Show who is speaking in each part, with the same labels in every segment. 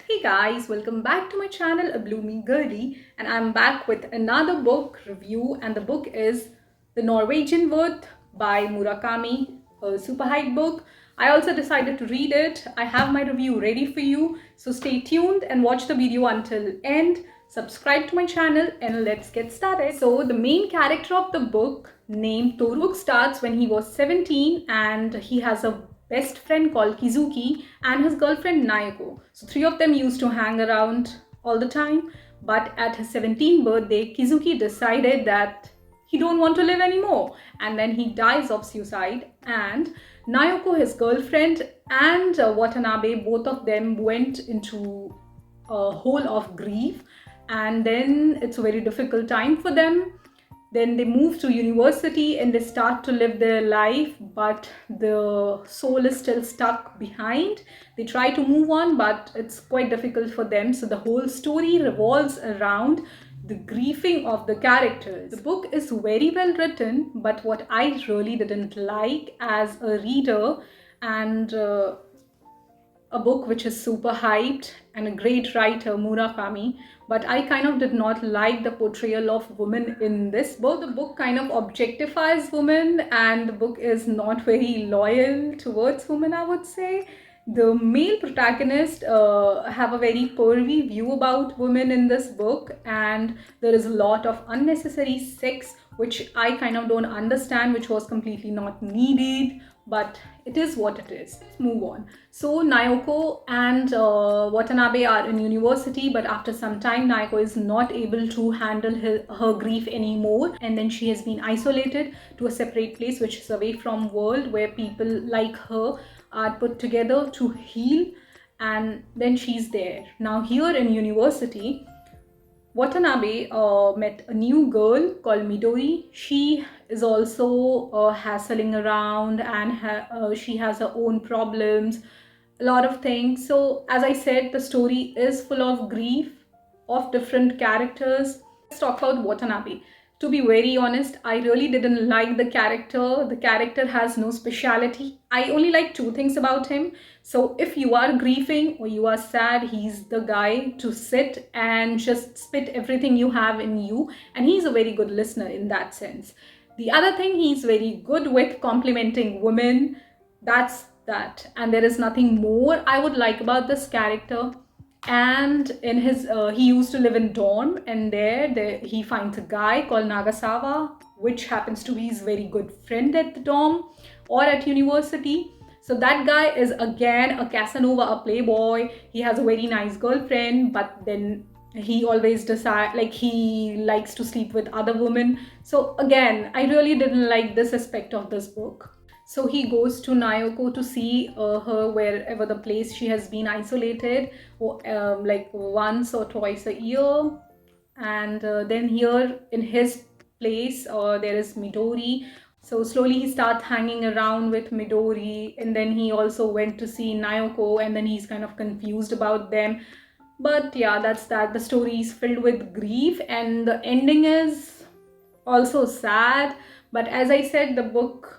Speaker 1: Hey guys, welcome back to my channel, A Blooming Girly, and I'm back with another book review, and the book is The Norwegian Wood by Murakami, a super hype book. I also decided to read it. I have my review ready for you, so stay tuned and watch the video until end. Subscribe to my channel and let's get started. So the main character of the book named Toru starts when he was 17 and he has a best friend called Kizuki and his girlfriend Naoko. So three of them used to hang around all the time, but at his 17th birthday, Kizuki decided that he don't want to live anymore, and then he dies of suicide. And Naoko, his girlfriend, and Watanabe, both of them went into a hole of grief, and then it's a very difficult time for them. Then they move to university and they start to live their life, but the soul is still stuck behind. They try to move on, but it's quite difficult for them. So the whole story revolves around the grieving of the characters. The book is very well written, but what I really didn't like as a reader, and a book which is super hyped and a great writer, Murakami, but I kind of did not like the portrayal of women in this book. The book kind of objectifies women, and the book is not very loyal towards women, I would say. The male protagonists have a very pervy view about women in this book, and there is a lot of unnecessary sex which I kind of don't understand, which was completely not needed, but it is what it is. Let's move on. So Naoko and Watanabe are in university, but after some time Naoko is not able to handle her grief anymore, and then she has been isolated to a separate place which is away from world, where people like her are put together to heal, and then she's there. Now here in university, Watanabe met a new girl called Midori. She is also hassling around, and she has her own problems, a lot of things. So as I said, the story is full of grief of different characters. Let's talk about Watanabe. To be very honest, I really didn't like the character. The character has no speciality. I only like two things about him. So if you are grieving or you are sad, he's the guy to sit and just spit everything you have in you. And he's a very good listener in that sense. The other thing, he's very good with complimenting women. That's that. And there is nothing more I would like about this character. And in his he used to live in dorm, and there he finds a guy called Nagasawa, which happens to be his very good friend at the dorm or at university. So that guy is again a Casanova, a playboy. He has a very nice girlfriend, but then he always decide, like, he likes to sleep with other women. So again, I really didn't like this aspect of this book. So he goes to Naoko to see her wherever the place she has been isolated, like once or twice a year. And then here in his place, there is Midori. So slowly he starts hanging around with Midori, and then he also went to see Naoko, and then he's kind of confused about them. But yeah, that's that. The story is filled with grief, and the ending is also sad. But as I said, the book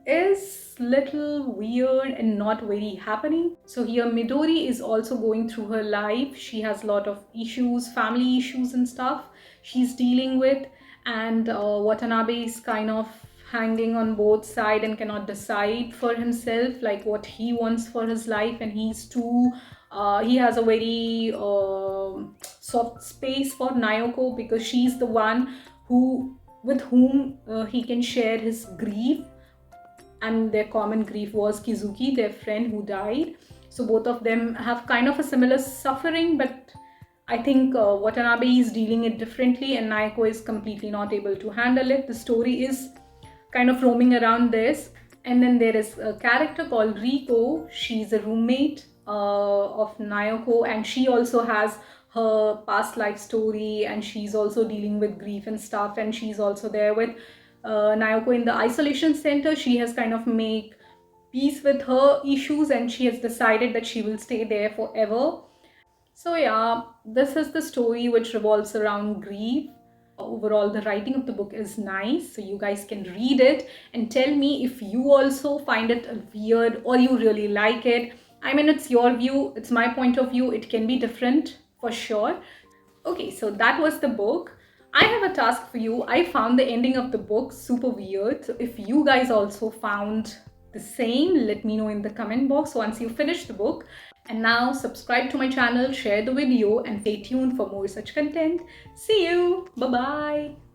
Speaker 1: is little weird and not very happening. So here Midori is also going through her life. She has a lot of issues, family issues and stuff she's dealing with, and Watanabe is kind of hanging on both sides and cannot decide for himself like what he wants for his life. And he's too he has a very soft space for Naoko, because she's the one who with whom he can share his grief, and their common grief was Kizuki, their friend who died. So both of them have kind of a similar suffering, but I think Watanabe is dealing it differently, and Naoko is completely not able to handle it. The story is kind of roaming around this. And then there is a character called Riko. She's a roommate of Naoko, and she also has her past life story, and she's also dealing with grief and stuff, and she's also there with Naoko in the isolation center. She has kind of make peace with her issues, and she has decided that she will stay there forever. So yeah, this is the story which revolves around grief. Overall, the writing of the book is nice, so you guys can read it and tell me if you also find it weird or you really like it. I mean, it's your view, it's my point of view, it can be different for sure. Okay, so that was the book. I have a task for you. I found the ending of the book super weird. So if you guys also found the same, let me know in the comment box once you finish the book. And now subscribe to my channel, share the video, and stay tuned for more such content. See you. Bye bye.